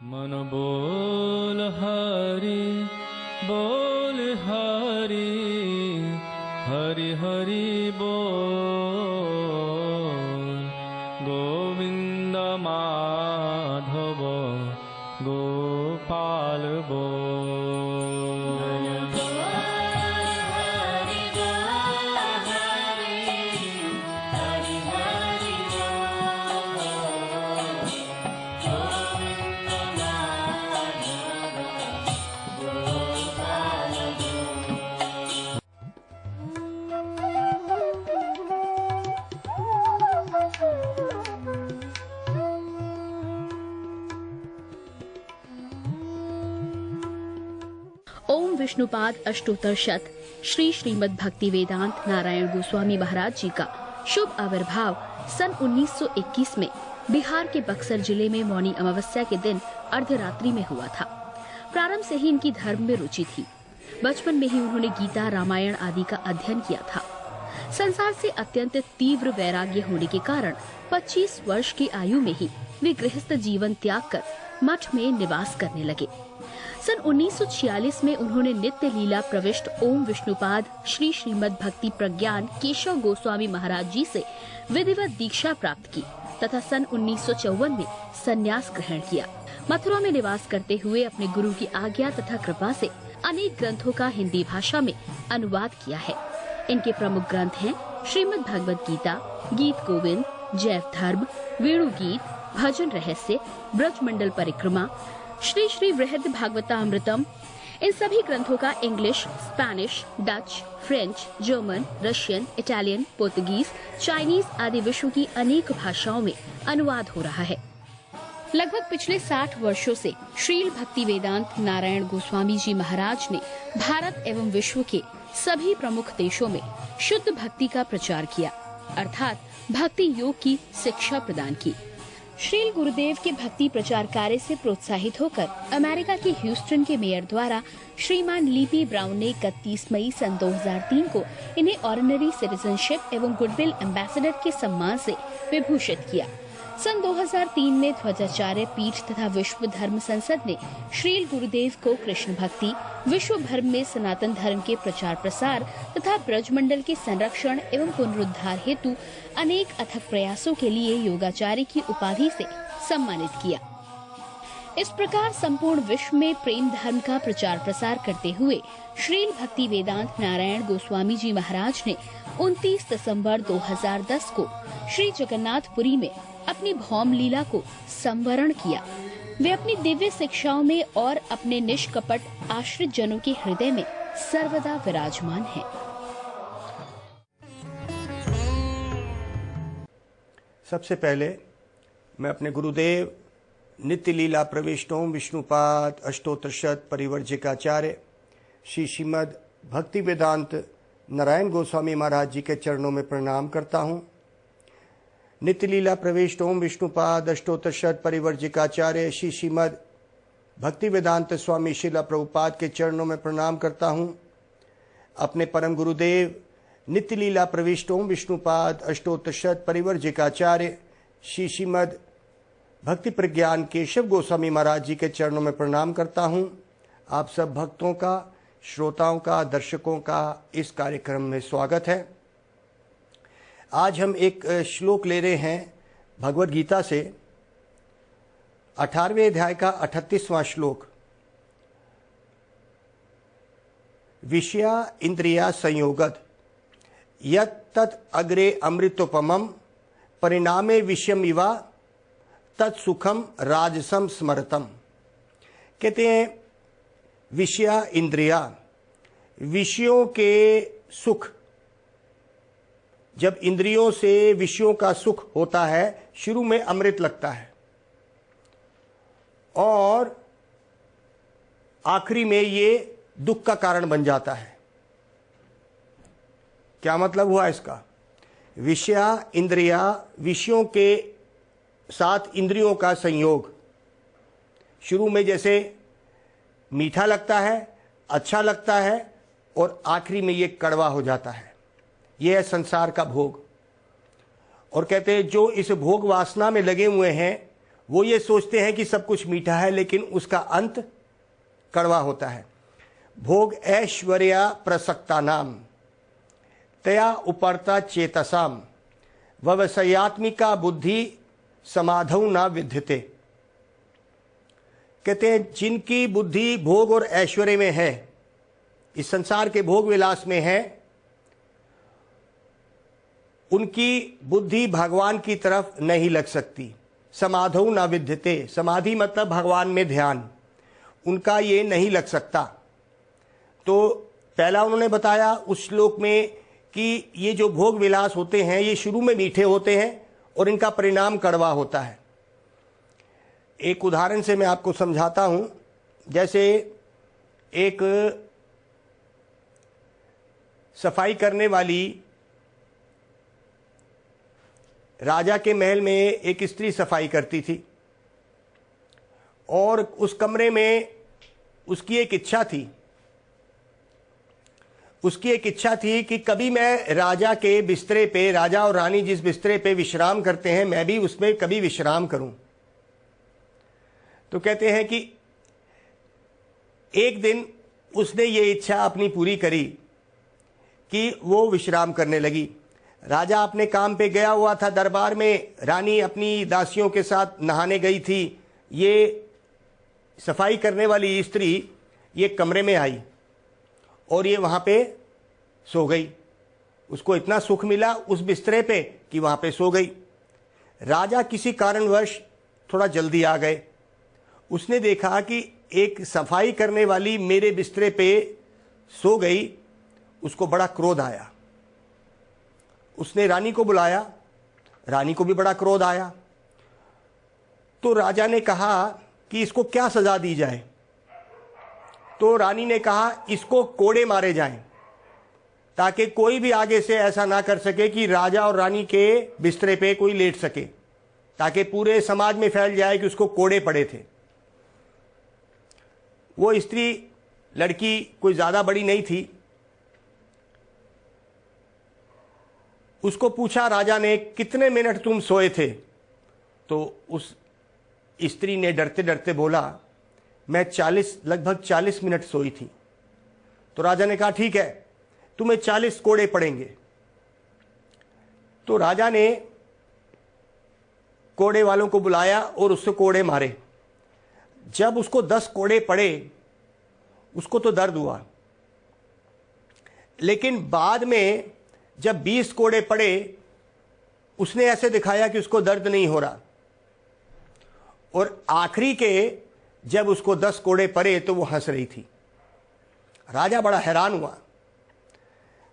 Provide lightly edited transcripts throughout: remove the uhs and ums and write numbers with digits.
मन बोल हरि हरि हरि बोल। गोविंद माधव गोपाल बोल। ओम विष्णुपाद अष्टोत्तर शत श्री श्रीमद् भक्ति वेदांत नारायण गोस्वामी महाराज जी का शुभ आविर्भाव सन 1921 में बिहार के बक्सर जिले में मौनी अमावस्या के दिन अर्धरात्रि में हुआ था। प्रारंभ से ही इनकी धर्म में रुचि थी। बचपन में ही उन्होंने गीता, रामायण आदि का अध्ययन किया था। संसार से अत्यंत तीव्र वैराग्य होने के कारण 25 वर्ष की आयु में ही वे गृहस्थ जीवन त्याग कर मठ में निवास करने लगे। सन 1946 में उन्होंने नित्य लीला प्रविष्ट ओम विष्णुपाद श्री श्रीमद् भक्ति प्रज्ञान केशव गोस्वामी महाराज जी से विधिवत दीक्षा प्राप्त की तथा सन 1954 में संन्यास ग्रहण किया। मथुरा में निवास करते हुए अपने गुरु की आज्ञा तथा कृपा से अनेक ग्रंथों का हिंदी भाषा में अनुवाद किया है। इनके प्रमुख ग्रंथ हैं श्रीमद् भगवद गीता, गीत गोविंद, जैव धर्म, वेणु गीत, भजन रहस्य, ब्रजमंडल परिक्रमा, श्री श्री वृहद भागवतामृतम। इन सभी ग्रंथों का English, Spanish, Dutch, French, German, Russian, Italian, Portuguese, Chinese आदि विश्व की अनेक भाषाओं में अनुवाद हो रहा है। लगभग पिछले 60 वर्षों से श्रील भक्ति वेदांत नारायण गोस्वामी जी महाराज ने भारत एवं विश्व के सभी प्रमुख देशों में शुद्ध भक्ति का प्रचार किया, अर्थात भक्ति योग की शिक्षा प्रदान की। श्रील गुरुदेव के भक्ति प्रचार कार्य से प्रोत्साहित होकर अमेरिका के ह्यूस्टन के मेयर द्वारा श्रीमान लीपी ब्राउन ने 31 मई सन 2003 को इन्हें ऑर्डिनरी सिटीजनशिप एवं गुडविल एम्बेसडर के सम्मान से विभूषित किया। सन 2003 में ध्वजाचार्य पीठ तथा विश्व धर्म संसद ने श्रील गुरुदेव को कृष्ण भक्ति, विश्व भर में सनातन धर्म के प्रचार प्रसार तथा ब्रजमंडल के संरक्षण एवं पुनरुद्धार हेतु अनेक अथक प्रयासों के लिए योगाचार्य की उपाधि से सम्मानित किया। इस प्रकार संपूर्ण विश्व में प्रेम धर्म का प्रचार प्रसार करते हुए श्रील भक्ति वेदांत नारायण गोस्वामी जी महाराज ने 29 दिसंबर 2010 को श्री जगन्नाथपुरी में अपनी भौम लीला को संवरण किया। वे अपनी दिव्य शिक्षाओं में और अपने निष्कपट आश्रित जनों के हृदय में सर्वदा विराजमान हैं। सबसे पहले मैं अपने गुरुदेव नित्य लीला प्रविष्ट ओम विष्णुपाद अष्टोत्तर शत परिवर्जिकाचार्य श्री श्रीमद् भक्ति वेदांत नारायण गोस्वामी महाराज जी के चरणों में प्रणाम करता हूँ। नित्य लीला प्रविष्ट ओम विष्णुपाद अष्टोत्तर शत परिवर्जिकाचार्य श्री श्रीमद् भक्ति वेदांत स्वामी शिला प्रभुपाद के चरणों में प्रणाम करता हूँ। अपने परम गुरुदेव नित्य लीला प्रविष्ट ओम विष्णुपाद अष्टोत्तर शत परिवर्जिकाचार्य श्री श्रीमद् भक्ति प्रज्ञान केशव गोस्वामी महाराज जी के चरणों में प्रणाम करता हूँ। आप सब भक्तों का, श्रोताओं का, दर्शकों का इस कार्यक्रम में स्वागत है। आज हम एक श्लोक ले रहे हैं भगवद गीता से 18वें अध्याय का 38वां श्लोक। विषया इंद्रिया संयोगत यत् तत् अग्रे अमृतोपमं परिणामे विषयम इवा तत्सुखम राजसम स्मरतम। कहते हैं विषया इंद्रिया, विषयों के सुख। जब इंद्रियों से विषयों का सुख होता है शुरू में अमृत लगता है और आखिरी में ये दुख का कारण बन जाता है। क्या मतलब हुआ इसका? विषया इंद्रिया, विषयों के साथ इंद्रियों का संयोग शुरू में जैसे मीठा लगता है, अच्छा लगता है और आखिरी में ये कड़वा हो जाता है। यह है संसार का भोग। और कहते हैं जो इस भोग वासना में लगे हुए हैं वो ये सोचते हैं कि सब कुछ मीठा है, लेकिन उसका अंत कड़वा होता है। भोग ऐश्वर्या प्रसक्ता नाम तया उपरता चेतसाम व्यवसायत्मिका बुद्धि समाधौ न विद्यते। कहते हैं जिनकी बुद्धि भोग और ऐश्वर्य में है, इस संसार के भोग विलास में है, उनकी बुद्धि भगवान की तरफ नहीं लग सकती। समाधौ न विद्यते, समाधि मतलब भगवान में ध्यान, उनका ये नहीं लग सकता। तो पहला उन्होंने बताया उस श्लोक में कि ये जो भोग विलास होते हैं ये शुरू में मीठे होते हैं और इनका परिणाम कड़वा होता है। एक उदाहरण से मैं आपको समझाता हूं। जैसे एक सफाई करने वाली राजा के महल में एक स्त्री सफाई करती थी और उस कमरे में उसकी एक इच्छा थी। उसकी एक इच्छा थी कि कभी मैं राजा के बिस्तरे पे, राजा और रानी जिस बिस्तरे पे विश्राम करते हैं, मैं भी उसमें कभी विश्राम करूं। तो कहते हैं कि एक दिन उसने ये इच्छा अपनी पूरी करी कि वो विश्राम करने लगी। राजा अपने काम पे गया हुआ था दरबार में, रानी अपनी दासियों के साथ नहाने गई थी। ये सफाई करने वाली स्त्री ये कमरे में आई और ये वहां पे सो गई। उसको इतना सुख मिला उस बिस्तरे पे कि वहां पे सो गई। राजा किसी कारणवश थोड़ा जल्दी आ गए। उसने देखा कि एक सफाई करने वाली मेरे बिस्तरे पे सो गई। उसको बड़ा क्रोध आया। उसने रानी को बुलाया, रानी को भी बड़ा क्रोध आया। तो राजा ने कहा कि इसको क्या सजा दी जाए। तो रानी ने कहा इसको कोड़े मारे जाएं, ताकि कोई भी आगे से ऐसा ना कर सके कि राजा और रानी के बिस्तरे पे कोई लेट सके, ताकि पूरे समाज में फैल जाए कि उसको कोड़े पड़े थे। वो स्त्री, लड़की कोई ज्यादा बड़ी नहीं थी। उसको पूछा राजा ने कितने मिनट तुम सोए थे। तो उस स्त्री ने डरते डरते बोला मैं लगभग 40 मिनट सोई थी। तो राजा ने कहा ठीक है, तुम्हें 40 कोड़े पड़ेंगे। तो राजा ने कोड़े वालों को बुलाया और उससे कोड़े मारे। जब उसको 10 कोड़े पड़े उसको तो दर्द हुआ, लेकिन बाद में जब 20 कोड़े पड़े उसने ऐसे दिखाया कि उसको दर्द नहीं हो रहा। और आखिरी के जब उसको 10 कोड़े पड़े तो वो हंस रही थी। राजा बड़ा हैरान हुआ।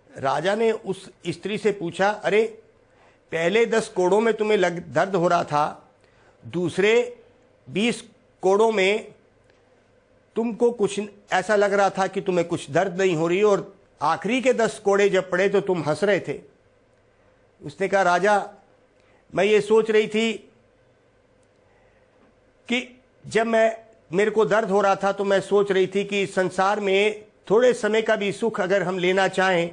राजा ने उस स्त्री से पूछा अरे पहले 10 कोड़ों में तुम्हें दर्द हो रहा था, दूसरे 20 कोड़ों में तुमको कुछ ऐसा लग रहा था कि तुम्हें कुछ दर्द नहीं हो रही, और आखिरी के 10 कोड़े जब पड़े तो तुम हंस रहे थे। उसने कहा राजा मैं ये सोच रही थी कि जब मेरे को दर्द हो रहा था तो मैं सोच रही थी कि संसार में थोड़े समय का भी सुख अगर हम लेना चाहें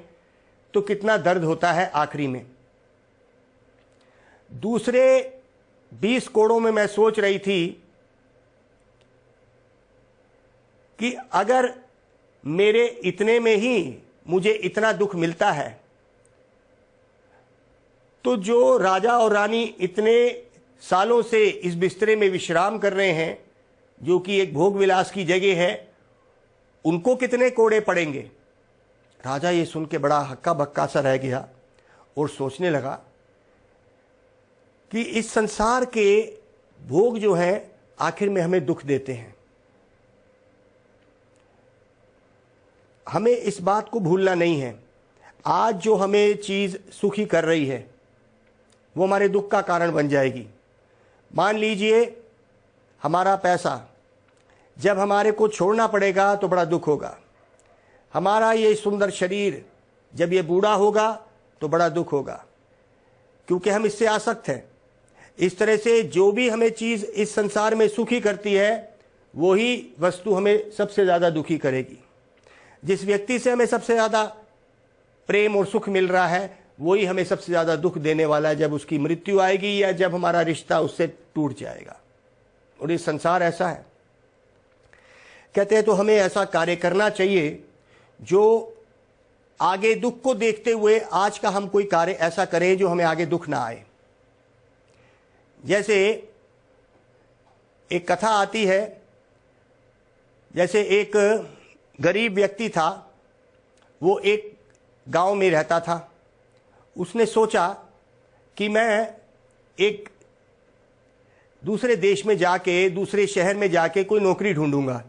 तो कितना दर्द होता है आखिरी में। दूसरे 20 कोड़ों में मैं सोच रही थी कि अगर मेरे इतने में ही मुझे इतना दुख मिलता है तो जो राजा और रानी इतने सालों से इस बिस्तरे में विश्राम कर रहे हैं, जो कि एक भोग विलास की जगह है, उनको कितने कोड़े पड़ेंगे। राजा ये सुन के बड़ा हक्का बक्का सा रह गया और सोचने लगा कि इस संसार के भोग जो हैं आखिर में हमें दुख देते हैं। हमें इस बात को भूलना नहीं है, आज जो हमें चीज सुखी कर रही है वो हमारे दुख का कारण बन जाएगी। मान लीजिए हमारा पैसा जब हमारे को छोड़ना पड़ेगा तो बड़ा दुख होगा। हमारा ये सुंदर शरीर जब ये बूढ़ा होगा तो बड़ा दुख होगा, क्योंकि हम इससे आसक्त हैं। इस तरह से जो भी हमें चीज इस संसार में सुखी करती है वही वस्तु हमें सबसे ज्यादा दुखी करेगी। जिस व्यक्ति से हमें सबसे ज्यादा प्रेम और सुख मिल रहा है वही हमें सबसे ज्यादा दुख देने वाला है जब उसकी मृत्यु आएगी या जब हमारा रिश्ता उससे टूट जाएगा। और ये संसार ऐसा है। कहते हैं तो हमें ऐसा कार्य करना चाहिए जो आगे दुख को देखते हुए आज का हम कोई कार्य ऐसा करें जो हमें आगे दुख ना आए। जैसे एक कथा आती है, जैसे एक गरीब व्यक्ति था, वो एक गांव में रहता था। उसने सोचा कि मैं एक दूसरे देश में जाके, दूसरे शहर में जाके कोई नौकरी ढूंढूंगा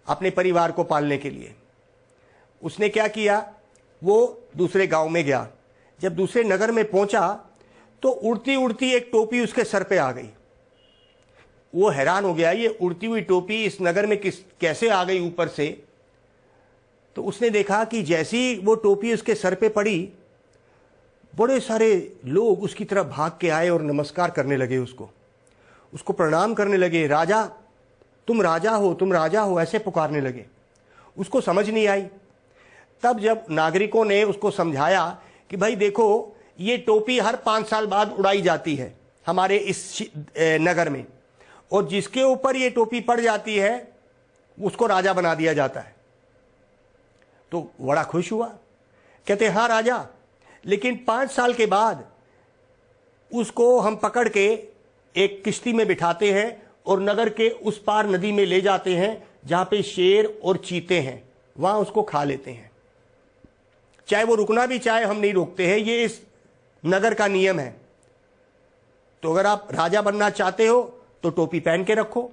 अपने परिवार को पालने के लिए। उसने क्या किया, वो दूसरे गांव में गया। जब दूसरे नगर में पहुंचा तो उड़ती उड़ती एक टोपी उसके सर पे आ गई। वो हैरान हो गया, ये उड़ती हुई टोपी इस नगर में कैसे आ गई ऊपर से। तो उसने देखा कि जैसी वो टोपी उसके सर पे पड़ी, बड़े सारे लोग उसकी तरफ भाग के आए और नमस्कार करने लगे, उसको प्रणाम करने लगे। राजा, तुम राजा हो, तुम राजा हो, ऐसे पुकारने लगे। उसको समझ नहीं आई। तब जब नागरिकों ने उसको समझाया कि भाई देखो, ये टोपी हर 5 साल बाद उड़ाई जाती है हमारे इस नगर में, और जिसके ऊपर ये टोपी पड़ जाती है उसको राजा बना दिया जाता है। तो बड़ा खुश हुआ। कहते हाँ राजा, लेकिन 5 साल के बाद उसको हम पकड़ के एक किश्ती में बिठाते हैं और नगर के उस पार नदी में ले जाते हैं जहां पे शेर और चीते हैं, वहां उसको खा लेते हैं। चाहे वो रुकना भी चाहे, हम नहीं रोकते हैं, ये इस नगर का नियम है। तो अगर आप राजा बनना चाहते हो तो टोपी पहन के रखो।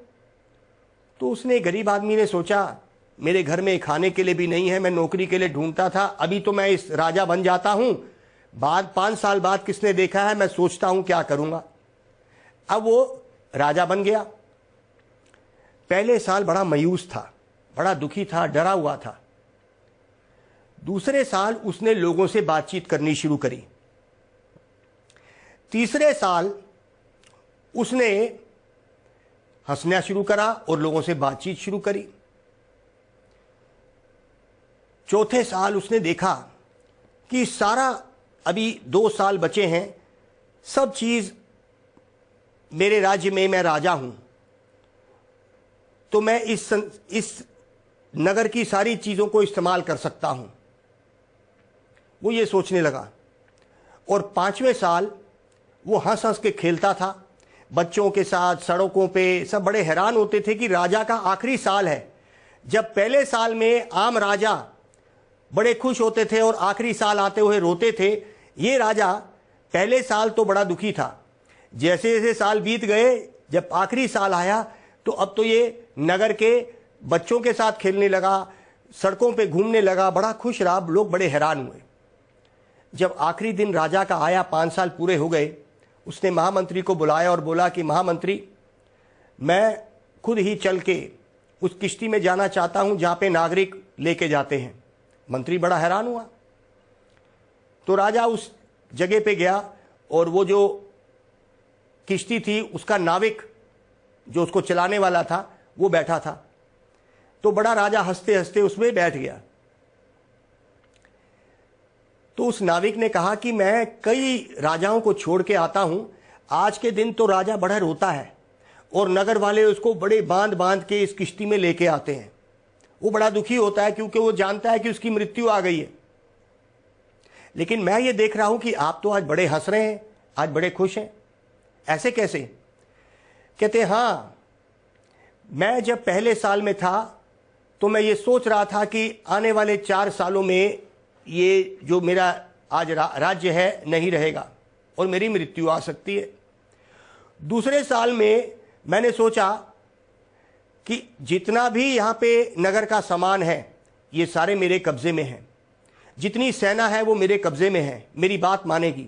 तो उसने, गरीब आदमी ने सोचा, मेरे घर में खाने के लिए भी नहीं है, मैं नौकरी के लिए ढूंढता था, अभी तो मैं इस राजा बन जाता हूं, बाद 5 साल बाद किसने देखा है, मैं सोचता हूं क्या करूंगा। अब वो राजा बन गया। पहले साल बड़ा मायूस था, बड़ा दुखी था, डरा हुआ था। दूसरे साल उसने लोगों से बातचीत करनी शुरू करी। तीसरे साल उसने हंसना शुरू करा और लोगों से बातचीत शुरू करी। चौथे साल उसने देखा कि सारा, अभी 2 साल बचे हैं, सब चीज मेरे राज्य में, मैं राजा हूं, तो मैं इस नगर की सारी चीजों को इस्तेमाल कर सकता हूं। वो ये सोचने लगा। और 5वें साल वो हंस हंस के खेलता था बच्चों के साथ, सड़कों पे। सब बड़े हैरान होते थे कि राजा का आखिरी साल है। जब पहले साल में आम राजा बड़े खुश होते थे और आखिरी साल आते हुए रोते थे, ये राजा पहले साल तो बड़ा दुखी था। जैसे जैसे साल बीत गए, जब आखिरी साल आया तो अब तो ये नगर के बच्चों के साथ खेलने लगा, सड़कों पे घूमने लगा, बड़ा खुश रहा। लोग बड़े हैरान हुए। जब आखिरी दिन राजा का आया, 5 साल पूरे हो गए, उसने महामंत्री को बुलाया और बोला कि महामंत्री, मैं खुद ही चल के उस किश्ती में जाना चाहता हूं जहां पे नागरिक लेके जाते हैं। मंत्री बड़ा हैरान हुआ। तो राजा उस जगह पे गया और वो जो किश्ती थी उसका नाविक जो उसको चलाने वाला था वो बैठा था। तो बड़ा राजा हंसते हंसते उसमें बैठ गया। तो उस नाविक ने कहा कि मैं कई राजाओं को छोड़ के आता हूं, आज के दिन तो राजा बड़ा रोता है और नगर वाले उसको बड़े बांध बांध के इस किश्ती में लेके आते हैं। वो बड़ा दुखी होता है क्योंकि वो जानता है कि उसकी मृत्यु आ गई है। लेकिन मैं ये देख रहा हूं कि आप तो आज बड़े हंस रहे हैं, आज बड़े खुश हैं, ऐसे कैसे? कहते हाँ, मैं जब पहले साल में था तो मैं ये सोच रहा था कि आने वाले 4 सालों में ये जो मेरा आज राज्य है नहीं रहेगा और मेरी मृत्यु आ सकती है। दूसरे साल में मैंने सोचा कि जितना भी यहाँ पे नगर का सामान है ये सारे मेरे कब्जे में है, जितनी सेना है वो मेरे कब्जे में है, मेरी बात मानेगी।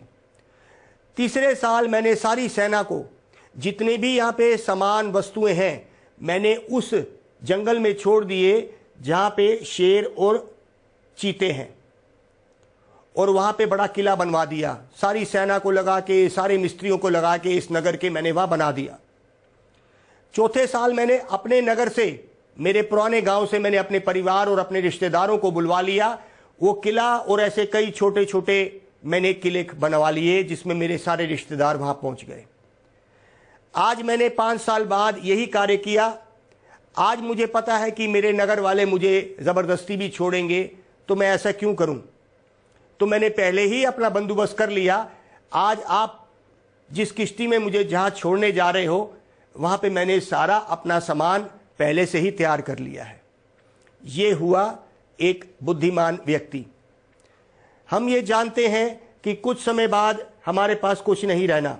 तीसरे साल मैंने सारी सेना को, जितने भी यहाँ पे सामान वस्तुएं हैं, मैंने उस जंगल में छोड़ दिए जहाँ पे शेर और चीते हैं, और वहाँ पे बड़ा किला बनवा दिया। सारी सेना को लगा के, सारे मिस्त्रियों को लगा के इस नगर के मैंने वहाँ बना दिया। चौथे साल मैंने अपने नगर से, मेरे पुराने गांव से मैंने अपने परिवार और अपने रिश्तेदारों को बुलवा लिया। वो किला और ऐसे कई छोटे छोटे मैंने किले बनवा लिए जिसमें मेरे सारे रिश्तेदार वहां पहुंच गए। आज मैंने 5 साल बाद यही कार्य किया, आज मुझे पता है कि मेरे नगर वाले मुझे ज़बरदस्ती भी छोड़ेंगे, तो मैं ऐसा क्यों करूं? तो मैंने पहले ही अपना बंदोबस्त कर लिया। आज आप जिस किश्ती में मुझे जहां छोड़ने जा रहे हो, वहां पे मैंने सारा अपना सामान पहले से ही तैयार कर लिया है। ये हुआ एक बुद्धिमान व्यक्ति। हम ये जानते हैं कि कुछ समय बाद हमारे पास कुछ नहीं रहना,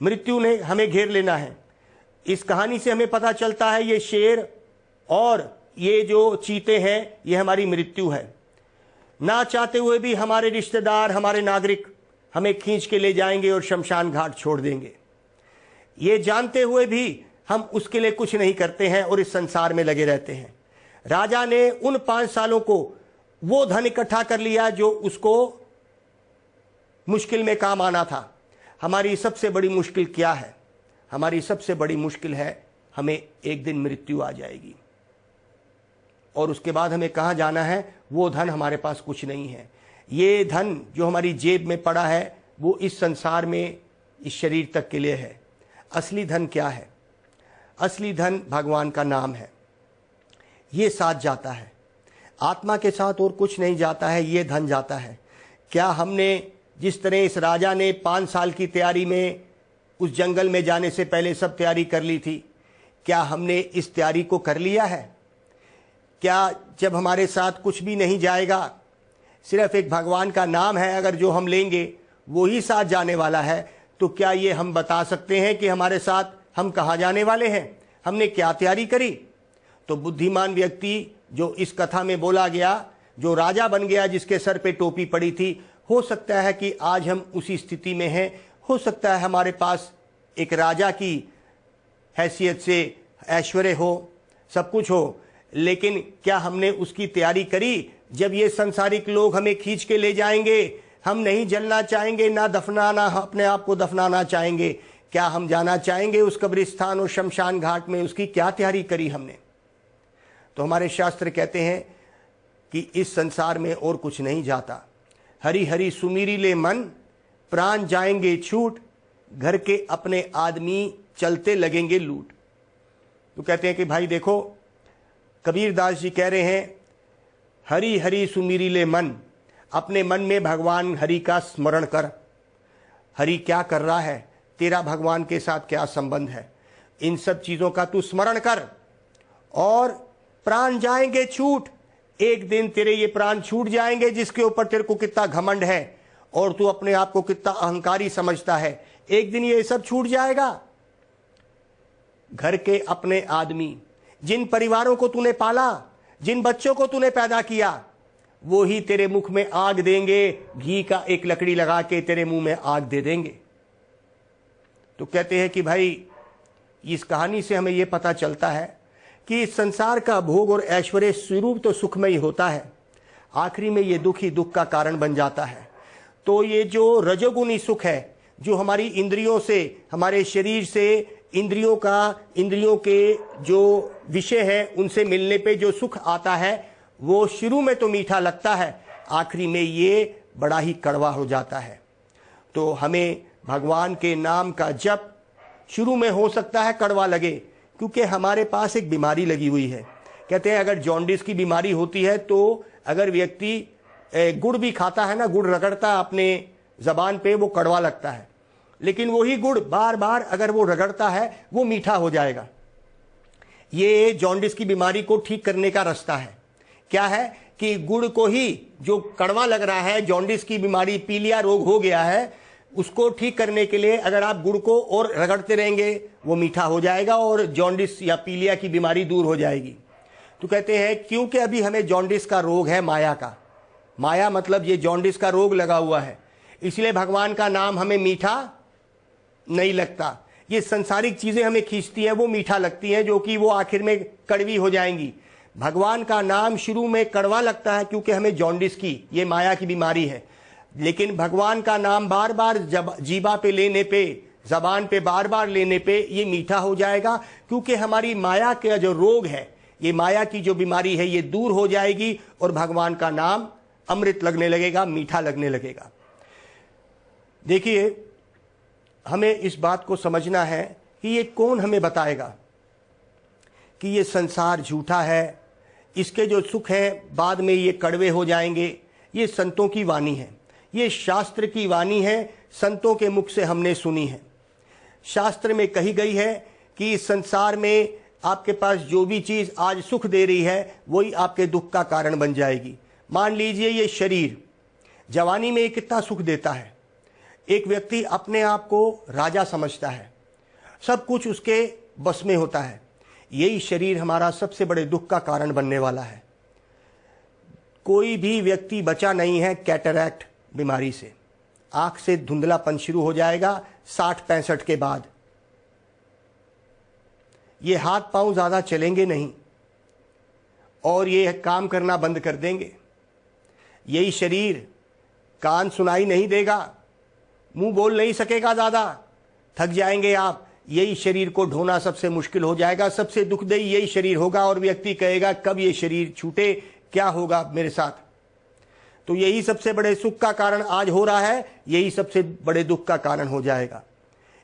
मृत्यु ने हमें घेर लेना है। इस कहानी से हमें पता चलता है ये शेर और ये जो चीते हैं, ये हमारी मृत्यु है। ना चाहते हुए भी हमारे रिश्तेदार, हमारे नागरिक हमें खींच के ले जाएंगे और शमशान घाट छोड़ देंगे। ये जानते हुए भी हम उसके लिए कुछ नहीं करते हैं और इस संसार में लगे रहते हैं। राजा ने उन 5 सालों को वो धन इकट्ठा कर लिया जो उसको मुश्किल में काम आना था। हमारी सबसे बड़ी मुश्किल क्या है? हमारी सबसे बड़ी मुश्किल है हमें एक दिन मृत्यु आ जाएगी और उसके बाद हमें कहाँ जाना है? वो धन हमारे पास कुछ नहीं है। ये धन जो हमारी जेब में पड़ा है वो इस संसार में इस शरीर तक के लिए है। असली धन क्या है? असली धन भगवान का नाम है। ये साथ जाता है, आत्मा के साथ और कुछ नहीं जाता है, ये धन जाता है। क्या हमने जिस तरह इस राजा ने 5 साल की तैयारी में उस जंगल में जाने से पहले सब तैयारी कर ली थी, क्या हमने इस तैयारी को कर लिया है? क्या जब हमारे साथ कुछ भी नहीं जाएगा, सिर्फ एक भगवान का नाम है अगर जो हम लेंगे वो ही साथ जाने वाला है, तो क्या ये हम बता सकते हैं कि हमारे साथ हम कहाँ जाने वाले हैं? हमने क्या तैयारी करी? तो बुद्धिमान व्यक्ति जो इस कथा में बोला गया, जो राजा बन गया, जिसके सर पे टोपी पड़ी थी, हो सकता है कि आज हम उसी स्थिति में हैं। हो सकता है हमारे पास एक राजा की हैसियत से ऐश्वर्य हो, सब कुछ हो, लेकिन क्या हमने उसकी तैयारी करी? जब ये संसारिक लोग हमें खींच के ले जाएंगे, हम नहीं जलना चाहेंगे, ना दफनाना, अपने आप को दफनाना चाहेंगे। क्या हम जाना चाहेंगे उस कब्रिस्तान और शमशान घाट में? उसकी क्या तैयारी करी हमने? तो हमारे शास्त्र कहते हैं कि इस संसार में और कुछ नहीं जाता। हरी हरी सुमीरी ले मन, प्राण जाएंगे छूट, घर के अपने आदमी चलते लगेंगे लूट। तो कहते हैं कि भाई देखो, कबीरदास जी कह रहे हैं, हरी हरी सुमीरी ले मन, अपने मन में भगवान हरि का स्मरण कर। हरि क्या कर रहा है? तेरा भगवान के साथ क्या संबंध है? इन सब चीजों का तू स्मरण कर। और प्राण जाएंगे छूट, एक दिन तेरे ये प्राण छूट जाएंगे जिसके ऊपर तेरे को कितना घमंड है और तू अपने आप को कितना अहंकारी समझता है, एक दिन ये सब छूट जाएगा। घर के अपने आदमी, जिन परिवारों को तूने पाला, जिन बच्चों को तूने पैदा किया, वो ही तेरे मुख में आग देंगे, घी का एक लकड़ी लगा के तेरे मुंह में आग दे देंगे। तो कहते हैं कि भाई इस कहानी से हमें यह पता चलता है कि इस संसार का भोग और ऐश्वर्य स्वरूप तो सुखमय होता है, आखिरी में ये दुख ही दुख का कारण बन जाता है। तो ये जो रजोगुणी सुख है, जो हमारी इंद्रियों से, हमारे शरीर से इंद्रियों के जो विषय है उनसे मिलने पे जो सुख आता है, वो शुरू में तो मीठा लगता है, आखिरी में ये बड़ा ही कड़वा हो जाता है। तो हमें भगवान के नाम का जप शुरू में हो सकता है कड़वा लगे, क्योंकि हमारे पास एक बीमारी लगी हुई है। कहते हैं अगर जॉन्डिस की बीमारी होती है तो अगर व्यक्ति गुड़ भी खाता है ना, गुड़ रगड़ता अपने जबान पे, वो कड़वा लगता है, लेकिन वही गुड़ बार बार अगर वो रगड़ता है वो मीठा हो जाएगा। ये जॉन्डिस की बीमारी को ठीक करने का रास्ता है। क्या है कि गुड़ को ही, जो कड़वा लग रहा है, जॉन्डिस की बीमारी, पीलिया रोग हो गया है, उसको ठीक करने के लिए अगर आप गुड़ को और रगड़ते रहेंगे वो मीठा हो जाएगा और जॉन्डिस या पीलिया की बीमारी दूर हो जाएगी। तो कहते हैं क्योंकि अभी हमें जॉन्डिस का रोग है, माया का, माया मतलब ये जॉन्डिस का रोग लगा हुआ है, इसलिए भगवान का नाम हमें मीठा नहीं लगता। ये संसारिक चीजें हमें खींचती हैं, वो मीठा लगती हैं, जो कि वो आखिर में कड़वी हो जाएंगी। भगवान का नाम शुरू में कड़वा लगता है क्योंकि हमें जॉन्डिस की, ये माया की बीमारी है, लेकिन भगवान का नाम बार बार जीभा पे लेने पे, जबान पे बार बार लेने पे ये मीठा हो जाएगा, क्योंकि हमारी माया का जो रोग है, ये माया की जो बीमारी है, ये दूर हो जाएगी और भगवान का नाम अमृत लगने लगेगा, मीठा लगने लगेगा। देखिए, हमें इस बात को समझना है कि ये कौन हमें बताएगा कि ये संसार झूठा है, इसके जो सुख हैं बाद में ये कड़वे हो जाएंगे। ये संतों की वाणी है, ये शास्त्र की वाणी है, संतों के मुख से हमने सुनी है। शास्त्र में कही गई है कि इस संसार में आपके पास जो भी चीज़ आज सुख दे रही है वही आपके दुख का कारण बन जाएगी। मान लीजिए ये शरीर जवानी में कितना सुख देता है, एक व्यक्ति अपने आप को राजा समझता है, सब कुछ उसके बस में होता है। यही शरीर हमारा सबसे बड़े दुख का कारण बनने वाला है। कोई भी व्यक्ति बचा नहीं है कैटरैक्ट बीमारी से। आंख से धुंधलापन शुरू हो जाएगा 60-65 के बाद। ये हाथ पांव ज़्यादा चलेंगे नहीं और ये काम करना बंद कर देंगे। यही शरीर कान सुनाई नहीं देगा, मुंह बोल नहीं सकेगा, ज़्यादा थक जाएंगे आप। यही शरीर को ढोना सबसे मुश्किल हो जाएगा, सबसे दुखदायी यही शरीर होगा और व्यक्ति कहेगा कब ये शरीर छूटे, क्या होगा मेरे साथ। तो यही सबसे बड़े सुख का कारण आज हो रहा है, यही सबसे बड़े दुख का कारण हो जाएगा।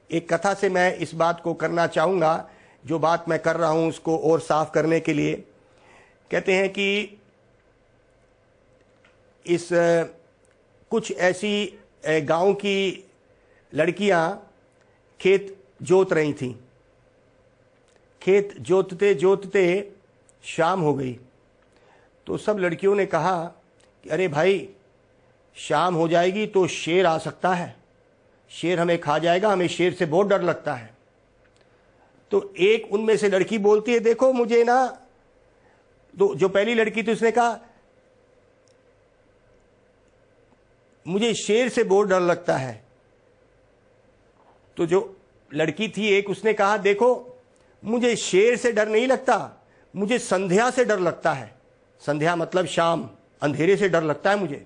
एक कथा से मैं इस बात को करना चाहूँगा, जो बात मैं कर रहा हूँ उसको और साफ करने के लिए। कहते हैं कि इस कुछ ऐसी गांव की लड़कियां खेत जोत रही थीं। खेत जोतते जोतते शाम हो गई तो सब लड़कियों ने कहा कि अरे भाई शाम हो जाएगी तो शेर आ सकता है, शेर हमें खा जाएगा, हमें शेर से बहुत डर लगता है। तो एक उनमें से लड़की बोलती है, देखो मुझे ना, तो जो पहली लड़की थी उसने कहा मुझे शेर से बहुत डर लगता है। तो जो लड़की थी एक, उसने कहा देखो मुझे शेर से डर नहीं लगता, मुझे संध्या से डर लगता है। संध्या मतलब शाम, अंधेरे से डर लगता है मुझे।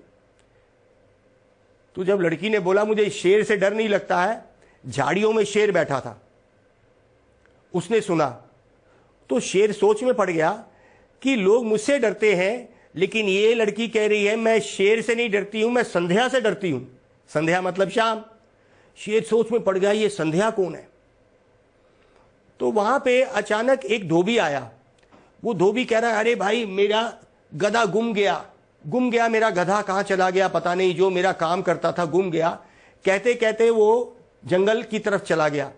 तो जब लड़की ने बोला मुझे शेर से डर नहीं लगता है, झाड़ियों में शेर बैठा था, उसने सुना तो शेर सोच में पड़ गया कि लोग मुझसे डरते हैं, लेकिन ये लड़की कह रही है मैं शेर से नहीं डरती हूं, मैं संध्या से डरती हूं। संध्या मतलब शाम। शेर सोच में पड़ गया ये संध्या कौन है। तो वहां पे अचानक एक धोबी आया। वो धोबी कह रहा है अरे भाई मेरा गधा गुम गया, मेरा गधा कहाँ चला गया पता नहीं, जो मेरा काम करता था गुम गया। कहते कहते वो जंगल की तरफ चला गया।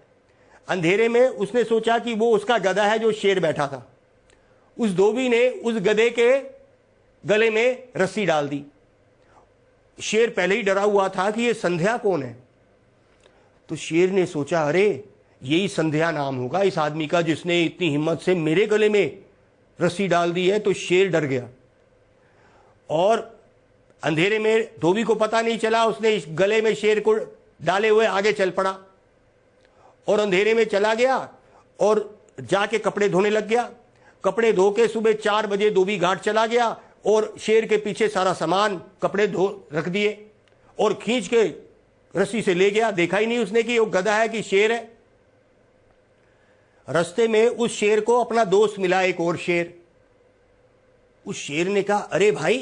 अंधेरे में उसने सोचा कि वो उसका गधा है जो शेर बैठा था। उस धोबी ने उस गधे के गले में रस्सी डाल दी। शेर पहले ही डरा हुआ था कि ये संध्या कौन है। तो शेर ने सोचा अरे यही संध्या नाम होगा इस आदमी का जिसने इतनी हिम्मत से मेरे गले में रस्सी डाल दी है। तो शेर डर गया और अंधेरे में धोबी को पता नहीं चला, उसने इस गले में शेर को डाले हुए आगे चल पड़ा और अंधेरे में चला गया और जाके कपड़े धोने लग गया। कपड़े धो के सुबह 4 बजे धोबी घाट चला गया और शेर के पीछे सारा सामान कपड़े धो रख दिए और खींच के रस्सी से ले गया। देखा ही नहीं उसने कि वो गधा है कि शेर है। रास्ते में उस शेर को अपना दोस्त मिला, एक और शेर। उस शेर ने कहा अरे भाई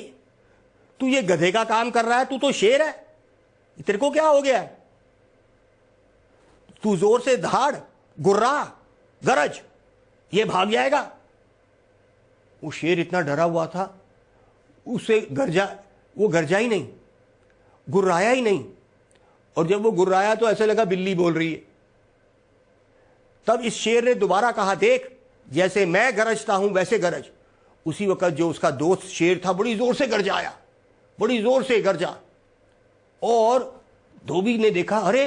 तू ये गधे का काम कर रहा है, तू तो शेर है, तेरे को क्या हो गया है? तू जोर से धाड़, गुर्रा, गरज, ये भाग जाएगा। वो शेर इतना डरा हुआ था, उसे वो गरजा ही नहीं, गुर्राया ही नहीं। और जब वो गुर्राया तो ऐसे लगा बिल्ली बोल रही है। तब इस शेर ने दोबारा कहा देख जैसे मैं गरजता हूं वैसे गरज। उसी वक्त जो उसका दोस्त शेर था बड़ी जोर से गरजाया, बड़ी जोर से गरजा। और धोबी ने देखा अरे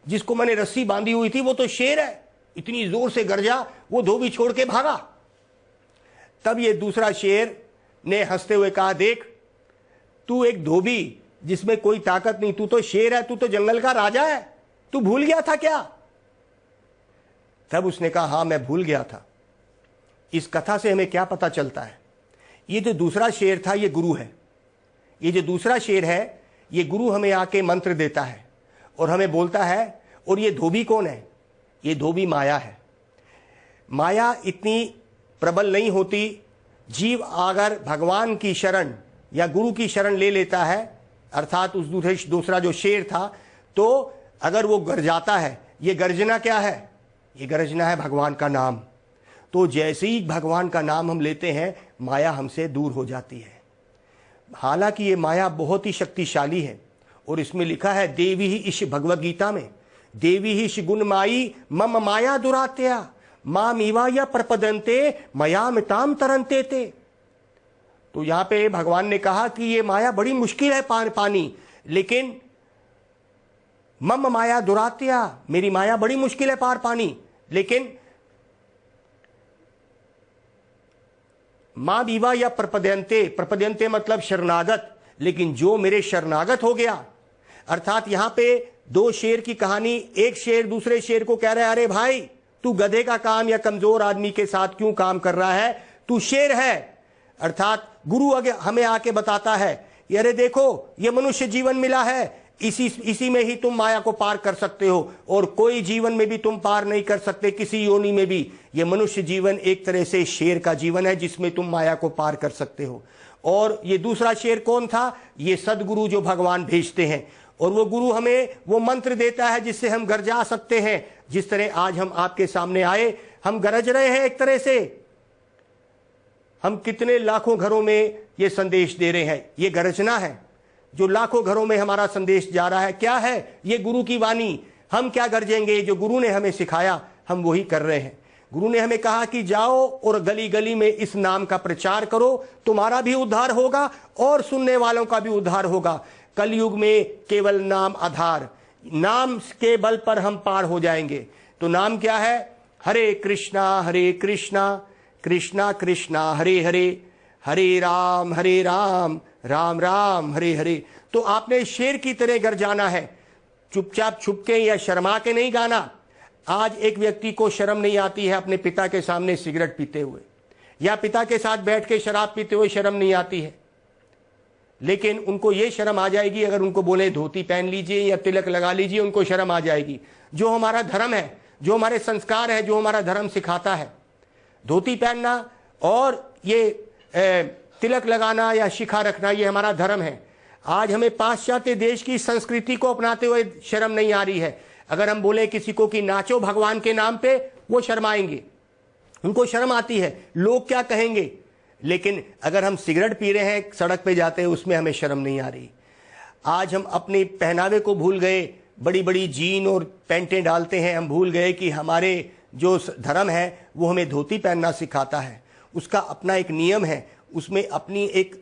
जिसको मैंने रस्सी बांधी हुई थी वो तो शेर है, इतनी जोर से गरजा। वो धोबी छोड़ के भागा। तब ये दूसरा शेर ने हंसते हुए कहा देख तू एक धोबी जिसमें कोई ताकत नहीं, तू तो शेर है, तू तो जंगल का राजा है, तू भूल गया था क्या? तब उसने कहा हाँ मैं भूल गया था। इस कथा से हमें क्या पता चलता है? ये जो दूसरा शेर था ये गुरु है। ये जो दूसरा शेर है ये गुरु हमें आके मंत्र देता है और हमें बोलता है। और ये धोबी कौन है? ये धोबी माया है। माया इतनी प्रबल नहीं होती। जीव अगर भगवान की शरण या गुरु की शरण ले लेता है, अर्थात उस दूसरा जो शेर था, तो अगर वो गरजाता है, ये गर्जना क्या है? ये गरजना है भगवान का नाम। तो जैसे ही भगवान का नाम हम लेते हैं माया हमसे दूर हो जाती है। हालांकि ये माया बहुत ही शक्तिशाली है और इसमें लिखा है देवी ही इस भगवद गीता में, देवी ही इस गुण माई मम माया दुरात्या माम इवा या प्रपदंते मया मिताम तरंते ते। तो यहां पे भगवान ने कहा कि ये माया बड़ी मुश्किल है पानी, लेकिन मम माया दुरात्या, मेरी माया बड़ी मुश्किल है पार पानी, लेकिन मां विवा या प्रपद्यंते, प्रपद्यंते मतलब शरणागत, लेकिन जो मेरे शरणागत हो गया। अर्थात यहां पे दो शेर की कहानी, एक शेर दूसरे शेर को कह रहा है अरे भाई तू गधे का काम या कमजोर आदमी के साथ क्यों काम कर रहा है, तू शेर है। अर्थात गुरु हमें आके बताता है अरे देखो ये मनुष्य जीवन मिला है, इसी में ही तुम माया को पार कर सकते हो और कोई जीवन में भी तुम पार नहीं कर सकते, किसी योनि में भी। ये मनुष्य जीवन एक तरह से शेर का जीवन है जिसमें तुम माया को पार कर सकते हो। और ये दूसरा शेर कौन था, ये सदगुरु जो भगवान भेजते हैं, और वो गुरु हमें वो मंत्र देता है जिससे हम गरजा सकते हैं। जिस तरह आज हम आपके सामने आए, हम गरज रहे हैं एक तरह से, हम कितने लाखों घरों में ये संदेश दे रहे हैं, ये गरजना है जो लाखों घरों में हमारा संदेश जा रहा है। क्या है ये गुरु की वाणी, हम क्या गरजेंगे, जो गुरु ने हमें सिखाया हम वही कर रहे हैं। गुरु ने हमें कहा कि जाओ और गली गली में इस नाम का प्रचार करो, तुम्हारा भी उद्धार होगा और सुनने वालों का भी उद्धार होगा। कलयुग में केवल नाम आधार, नाम के बल पर हम पार हो जाएंगे। तो नाम क्या है, हरे कृष्णा कृष्णा कृष्णा हरे हरे, हरे राम राम राम हरे हरे। तो आपने शेर की तरह गरजाना है, चुपचाप छुपके या शर्मा के नहीं गाना। आज एक व्यक्ति को शर्म नहीं आती है अपने पिता के सामने सिगरेट पीते हुए, या पिता के साथ बैठ के शराब पीते हुए शर्म नहीं आती है, लेकिन उनको ये शर्म आ जाएगी अगर उनको बोले धोती पहन लीजिए या तिलक लगा लीजिए, उनको शर्म आ जाएगी। जो हमारा धर्म है, जो हमारे संस्कार है, जो हमारा धर्म सिखाता है, धोती पहनना और ये तिलक लगाना या शिखा रखना, ये हमारा धर्म है। आज हमें पाश्चात्य देश की संस्कृति को अपनाते हुए शर्म नहीं आ रही है। अगर हम बोले किसी को कि नाचो भगवान के नाम पे, वो शर्माएंगे, उनको शर्म आती है, लोग क्या कहेंगे। लेकिन अगर हम सिगरेट पी रहे हैं, सड़क पे जाते हैं, उसमें हमें शर्म नहीं आ रही। आज हम अपने पहनावे को भूल गए, बड़ी बड़ी जीन और पैंटें डालते हैं। हम भूल गए कि हमारे जो धर्म है वो हमें धोती पहनना सिखाता है, उसका अपना एक नियम है, उसमें अपनी एक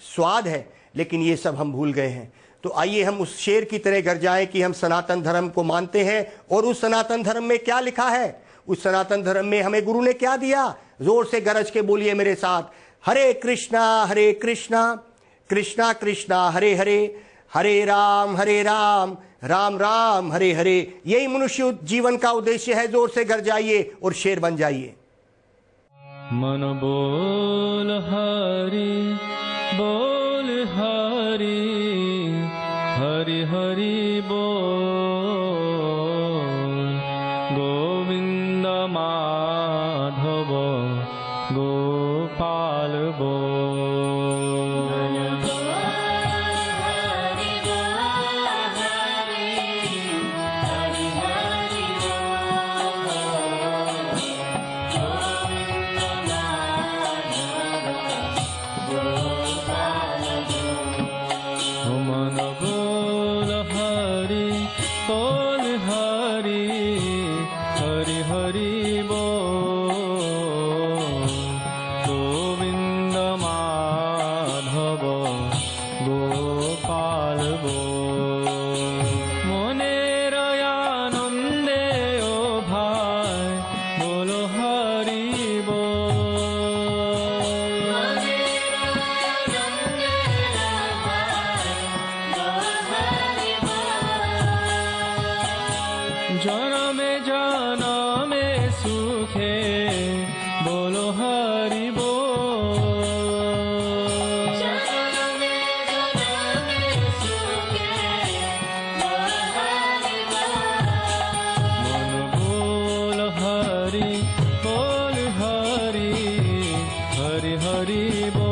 स्वाद है, लेकिन ये सब हम भूल गए हैं। तो आइए हम उस शेर की तरह गरजाएं कि हम सनातन धर्म को मानते हैं। और उस सनातन धर्म में क्या लिखा है, उस सनातन धर्म में हमें गुरु ने क्या दिया, जोर से गरज के बोलिए मेरे साथ, हरे कृष्णा कृष्णा कृष्णा हरे हरे, हरे राम राम राम हरे हरे। यही मनुष्य जीवन का उद्देश्य है। जोर से गरजाइए और शेर बन जाइए। मन बोल हरि हरि हरि बोल, गोविंद माधव गोपाल बोल। मन बोल हरि हरि हरि बोल, गोविंद माधव गोपाल बोल। मनेर आनंदे ओ भाई बोलो हरि बोल। जनमे जनमे सुखे बोलो हरि बोल। मन बोल हरि हरि हरि बोल।